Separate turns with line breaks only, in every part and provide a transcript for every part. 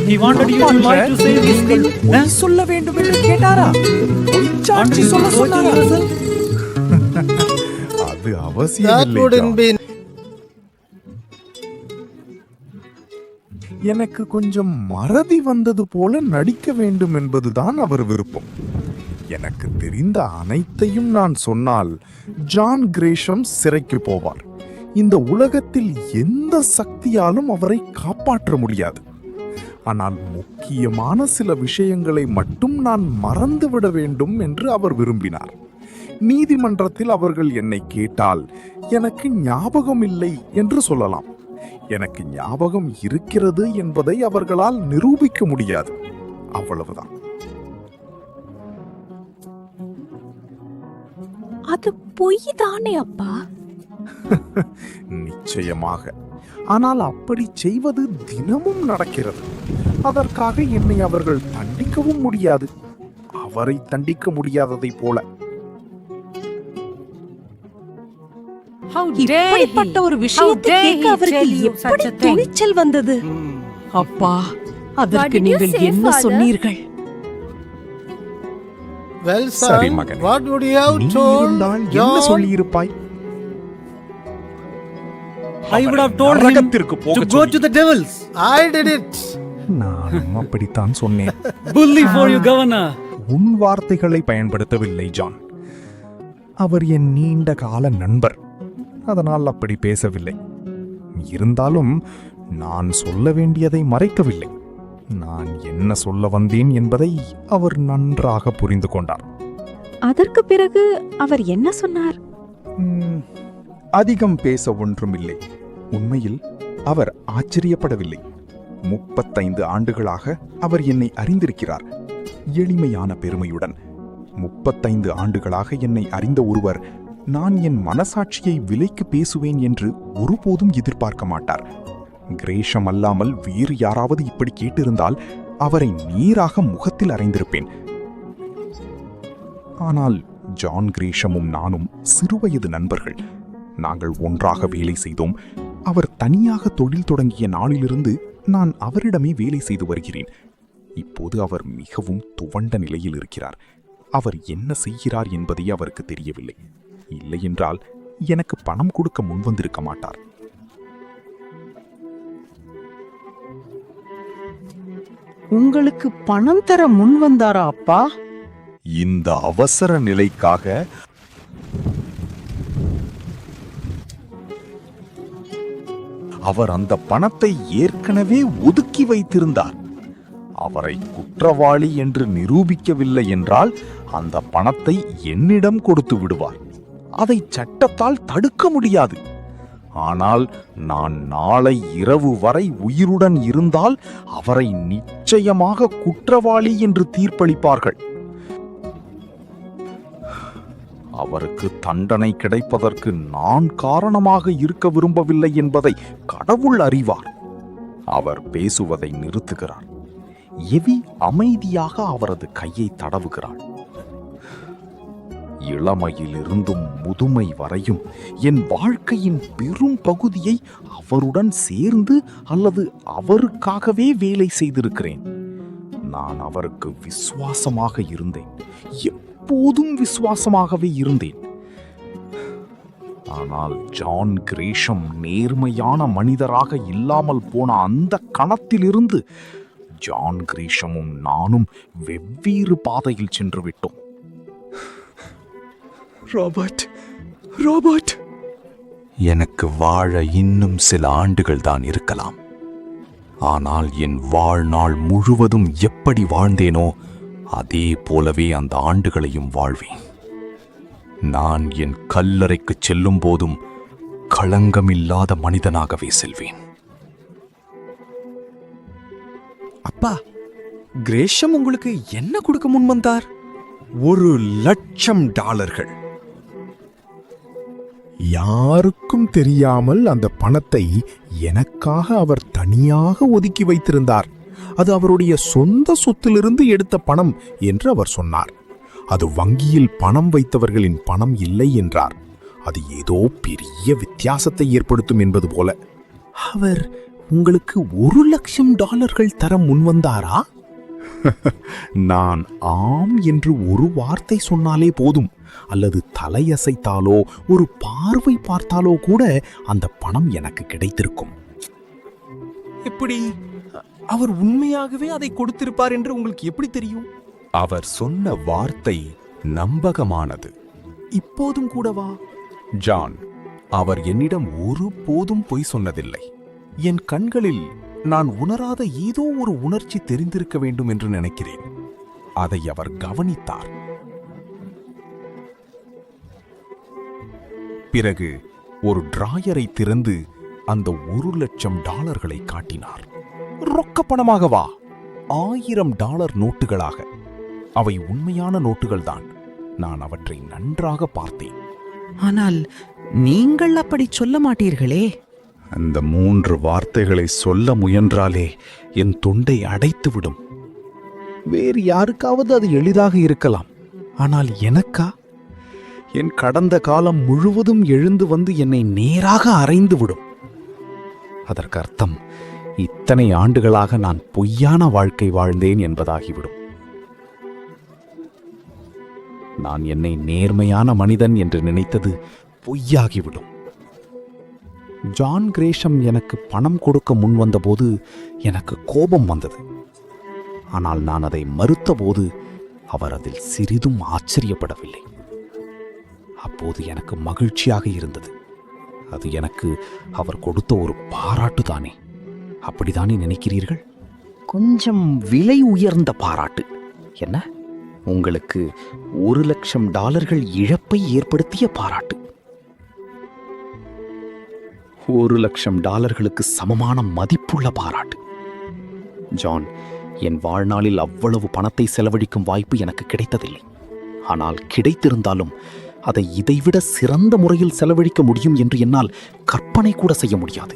He wanted you to lie to say this thing.
சொல்ல வேண்டும் என்று கேட்டாரா? சாட்சி சொல்ல சொன்னாரா?
அது அவசியமில்லை. எனக்கு கொஞ்சம் மறதி வந்தது போல நடிக்க வேண்டும் என்பதுதான் அவர் விருப்பம். எனக்கு தெரிந்த அனைத்தையும் நான் சொன்னால் ஜான் கிரேஷம் சிறைக்கு போவார். இந்த உலகத்தில் எந்த சக்தியாலும் அவரை காப்பாற்ற முடியாது. ஆனால் முக்கியமான சில விஷயங்களை மட்டும் நான் மறந்துவிட வேண்டும் என்று அவர் விரும்பினார். நீதிமன்றத்தில் அவர்கள் என்னை கேட்டால் எனக்கு ஞாபகம் இல்லை என்று சொல்லலாம். எனக்கு ஞாபகம் இருக்கிறது என்பதை அவர்களால் நிரூபிக்க முடியாது. அவ்வளவுதான்.
அது பொய் தானே அப்பா?
நிச்சயமாக. ஆனால் அப்படி செய்வது தினமும் நடக்கிறது. அதற்காக என்னை அவர்கள் தண்டிக்கவும் முடியாது. அவரை தண்டிக்க முடியாததை போல.
இப்படிப்பட்ட ஒரு விஷயத்தை கேட்க அவருக்கு எப்படி துணிச்சல் வந்தது? அப்பா, அதற்கு நீங்கள் என்ன சொன்னீர்கள்?
சரி மகனே, என்ன சொல்லியிருப்பாய்?
I would have told him to go to the devils.
I did it.
நான் அப்படித்தான் சொன்னேன்.
Bully for you, governor.
உன் வார்த்தைகளை பயன்படுத்தவில்லை ஜான். அவர் என் நீண்ட கால நண்பர். அதனால் அப்படி பேசவில்லை. இருந்தாலும் நான் சொல்ல வேண்டியதை மறைக்கவில்லை. நான் என்ன சொல்ல வந்தேன் என்பதை அவர் நன்றாக புரிந்து கொண்டார்.
அதற்கு பிறகு அவர் என்ன சொன்னார்?
அதிகம் பேச ஒன்றுமில்லை. உண்மையில் அவர் ஆச்சரியப்படவில்லை. 35 ஆண்டுகளாக அவர் என்னை அறிந்திருக்கிறார். எளிமையான பெருமையுடன் 35 ஆண்டுகளாக என்னை அறிந்த ஒருவர் நான் என் மனசாட்சியை விலைக்கு பேசுவேன் என்று ஒருபோதும் எதிர்பார்க்க மாட்டார். கிரேஷம் அல்லாமல் வேறு யாராவது இப்படி கேட்டிருந்தால் அவரை நேராக முகத்தில் அறைந்திருப்பேன். ஆனால் ஜான் கிரேஷமும் நானும் சிறுவயது நண்பர்கள். நாங்கள் ஒன்றாக வேலை செய்தோம். அவர் தனியாக தொழில் தொடங்கிய நாளிலிருந்து நான் அவரிடமே வேலை செய்து வருகிறேன். இப்போது அவர் மிகவும் துவண்ட நிலையில் இருக்கிறார். அவர் என்ன செய்கிறார் என்பதே அவருக்கு தெரியவில்லை. இல்லையென்றால் எனக்கு பணம் கொடுக்க முன்வந்திருக்க மாட்டார்.
உங்களுக்கு பணம் தர முன் வந்தாரா அப்பா?
இந்த அவசர நிலைக்காக அவர் அந்த பணத்தை ஏற்கனவே ஒதுக்கி வைத்திருந்தார். அவரை குற்றவாளி என்று நிரூபிக்கவில்லை என்றால் அந்த பணத்தை என்னிடம் கொடுத்து விடுவார். அதை சட்டத்தால் தடுக்க முடியாது. ஆனால் நான் நாளை இரவு வரை உயிருடன் இருந்தால் அவரை நிச்சயமாக குற்றவாளி என்று தீர்ப்பளிப்பார்கள். அவருக்கு தண்டனை கிடைப்பதற்கு நான் காரணமாக இருக்க விரும்பவில்லை என்பதை கடவுள் அறிவார். அவர் பேசுவதை நிறுத்துகிறார். எவி அமைதியாக அவரது கையை தடவுகிறாள். இளமையிலிருந்தும் முதுமை வரையும் என் வாழ்க்கையின் பெரும் பகுதியை அவருடன் சேர்ந்து அல்லது அவருக்காகவே வேலை செய்திருக்கிறேன். நான் அவருக்கு விசுவாசமாக இருந்தேன். எப்போதும் விசுவாசமாகவே இருந்தேன். ஆனால் ஜான் கிரேஷம் நேர்மையான மனிதராக இல்லாமல் போன அந்த கணத்திலிருந்து ஜான் கிரேஷமும் நானும் வெவ்வேறு பாதையில் சென்று விட்டோம். ராபர்ட், எனக்கு வாழ இன்னும் சில ஆண்டுகள் தான் இருக்கலாம். ஆனால் என் வாழ்நாள் முழுவதும் எப்படி வாழ்ந்தேனோ அதே போலவே அந்த ஆண்டுகளையும் வாழ்வேன். நான் என் கல்லறைக்கு செல்லும் போதும் களங்கமில்லாத மனிதனாகவே செல்வேன்.
அப்பா, கிரேஷம் உங்களுக்கு என்ன கொடுக்க முன் வந்தார்? $1,00,000.
யாருக்கும் தெரியாமல் அந்த பணத்தை எனக்காக அவர் தனியாக ஒதுக்கி வைத்திருந்தார். அது அவருடைய சொந்த சொத்திலிருந்து எடுத்த பணம் என்று அவர் சொன்னார். அது வங்கியில் பணம் வைத்தவர்களின் பணம் இல்லை என்றார். அது ஏதோ பெரிய வித்தியாசத்தை ஏற்படுத்தும் என்பது போல. அவர் உங்களுக்கு $1,00,000 தர முன்வந்தாரா? நான் ஆம் என்று ஒரு வார்த்தை சொன்னாலே போதும், அல்லது தலையசைத்தாலோ ஒரு பார்வை பார்த்தாலோ கூட அந்த பணம் எனக்கு கிடைத்திருக்கும்.
எப்படி அவர் உண்மையாகவே அதை கொடுத்திருப்பார் என்று உங்களுக்கு எப்படி தெரியும்?
அவர் சொன்ன வார்த்தை நம்பகமானது.
இப்போதும் கூடவா?
ஜான், அவர் என்னிடம் ஒருபோதும் பொய் சொன்னதில்லை. என் கண்களில் நான் உணராத ஏதோ ஒரு உணர்ச்சி தெரிந்திருக்க வேண்டும் என்று நினைக்கிறேன். அதை அவர் கவனித்தார். பிறகு ஒரு டிராயரை திறந்து அந்த $1,00,000 காட்டினார். ரொக்க பணமாகவா? $1000 நோட்டுகளாக. அவை உண்மையான நோட்டுகள்தான். நான் அவற்றை நன்றாக பார்த்தேன்.
ஆனால் நீங்கள் அப்படி சொல்ல மாட்டீர்களே.
அந்த 3 வார்த்தைகளை சொல்ல முயன்றாலே என் தொண்டை அடைத்துவிடும். வேறு யாருக்காவது அது எளிதாக இருக்கலாம், ஆனால் எனக்கா? என் கடந்த காலம் முழுவதும் எழுந்து வந்து என்னை நேராக அறைந்து விடும். அதற்கு அர்த்தம் இத்தனை ஆண்டுகளாக நான் பொய்யான வாழ்க்கை வாழ்ந்தேன் என்பதாகிவிடும். நான் என்னை நேர்மையான மனிதன் என்று நினைத்தது பொய்யாகிவிடும். ஜான் கிரேஷம் எனக்கு பணம் கொடுக்க முன் வந்தபோது எனக்கு கோபம் வந்தது. ஆனால் நான் அதை மறுத்தபோது அவர் அதில் சிறிதும் ஆச்சரியப்படவில்லை. அப்போது எனக்கு மகிழ்ச்சியாக இருந்தது. அது எனக்கு அவர் கொடுத்த ஒரு பாராட்டு தானே. அப்படித்தானே நினைக்கிறீர்கள்? கொஞ்சம் விலை உயர்ந்த பாராட்டு. என்ன, உங்களுக்கு $1,00,000 இழப்பை ஏற்படுத்திய பாராட்டு. $1,00,000 சமமான மதிப்புள்ள பாராட்டு. ஜான், என் வாழ்நாளில் அவ்வளவு பணத்தை செலவழிக்கும் வாய்ப்பு எனக்கு கிடைத்ததில்லை. ஆனால் கிடைத்திருந்தாலும் அதை இதைவிட சிறந்த முறையில் செலவழிக்க முடியும் என்று என்னால் கற்பனை கூட செய்ய முடியாது.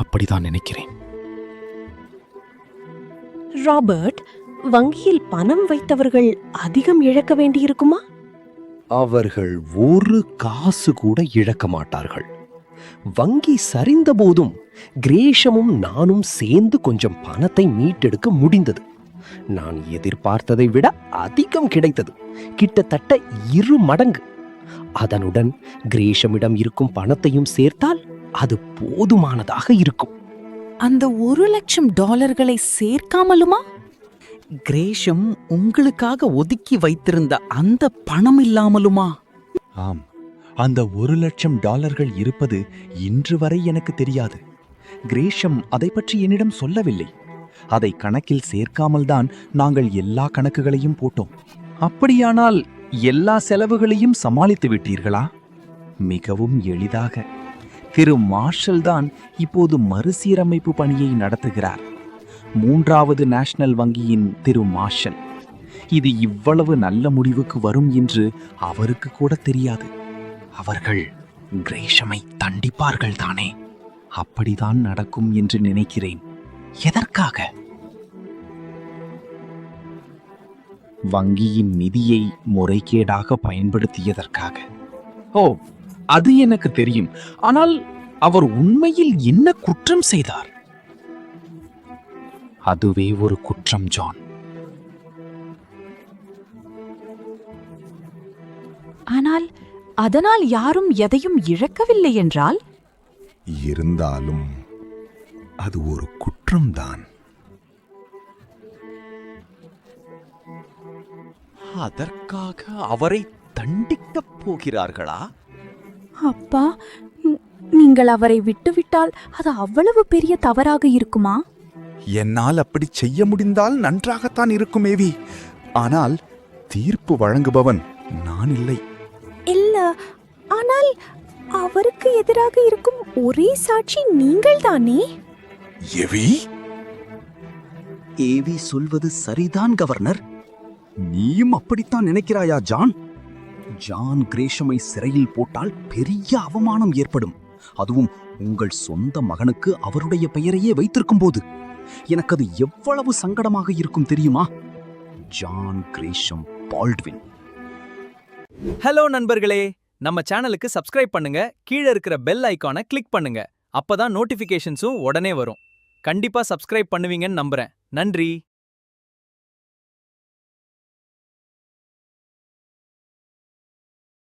அப்படிதான் நினைக்கிறேன்.
ராபர்ட், வங்கியில் பணம் வைத்தவர்கள் அதிகம் இழக்க வேண்டியிருக்குமா?
அவர்கள் ஒரு காசு கூட இழக்க மாட்டார்கள். வங்கி சரிந்த போதும் கிரேஷமும் நானும் சேர்ந்து கொஞ்சம் பணத்தை மீட்டெடுக்க முடிந்தது. நான் எதிர்பார்த்ததை விட அதிகம் கிடைத்தது, கிட்டத்தட்ட 2 மடங்கு. அதனுடன் கிரேஷமிடம் இருக்கும் பணத்தையும் சேர்த்தால் அது போதுமானதாக இருக்கும்.
அந்த $1,00,000 சேர்க்காமலுமா? கிரேஷம் உங்களுக்காக ஒதுக்கி வைத்திருந்த அந்த பணம் இல்லாமலுமா?
ஆம், அந்த $1,00,000 இருப்பது இன்று வரை எனக்கு தெரியாது. கிரேஷம் அதை பற்றி என்னிடம் சொல்லவில்லை. அதை கணக்கில் சேர்க்காமல்தான் நாங்கள் எல்லா கணக்குகளையும் போட்டோம். அப்படியானால் எல்லா செலவுகளையும் சமாளித்து விட்டீர்களா? மிகவும் எளிதாக. திரு மார்ஷல் தான் இப்போது மறுசீரமைப்பு பணியை நடத்துகிறார். 3வது நேஷனல் வங்கியின் திரு மார்ஷல். இது இவ்வளவு நல்ல முடிவுக்கு வரும் என்று அவருக்கு கூட தெரியாது. அவர்கள் கிரேஷமை தண்டிப்பார்கள் தானே? அப்படிதான் நடக்கும் என்று நினைக்கிறேன். எதற்காக? வங்கியின் நிதியை முறைகேடாக பயன்படுத்தியதற்காக. ஓ, அது எனக்கு தெரியும். ஆனால் அவர் உண்மையில் என்ன குற்றம் செய்தார்? அதுவே ஒரு குற்றம், ஜான்.
ஆனால் அதனால் யாரும் எதையும் இழக்கவில்லை என்றால்?
இருந்தாலும் அது ஒரு குற்றம்தான்.
அதற்காக அவரை தண்டிக்கப் போகிறார்களா?
அப்பா, நீங்கள் அவரை விட்டுவிட்டால் அது அவ்வளவு பெரிய தவறாக இருக்குமா?
என்னால் அப்படி செய்ய முடிந்தால் நன்றாகத்தான் இருக்கும் ஏவி. ஆனால் தீர்ப்பு வழங்குபவன் நான் இல்லை.
இல்ல, ஆனால் அவருக்கு எதிராக இருக்கும் ஒரே சாட்சி நீங்கள் தானே?
ஏவி,
ஏவி சொல்வது சரிதான் கவர்னர். நீயும் அப்படித்தான் நினைக்கிறாயா ஜான்? ஜான் கிரேஷமை சிறையில் போட்டால் பெரிய அவமானம் ஏற்படும். அதுவும் உங்கள் சொந்த மகனுக்கு அவருடைய பெயரையே வைத்திருக்கும் போது. எனக்கு அது எவ்வளவு சங்கடமாக இருக்கும் தெரியுமா? John கிரேஷம் Baldwin.
ஹலோ நண்பர்களே, நம்ம சேனலுக்கு சப்ஸ்கிரைப் பண்ணுங்க, கீழே இருக்கிற பெல் ஐகானை கிளிக் பண்ணுங்க. அப்பதான் நோட்டிபிகேஷன்ஸும் உடனே வரும். கண்டிப்பா சப்ஸ்கிரைப் பண்ணுவீங்கன்னு நம்புறேன். நன்றி.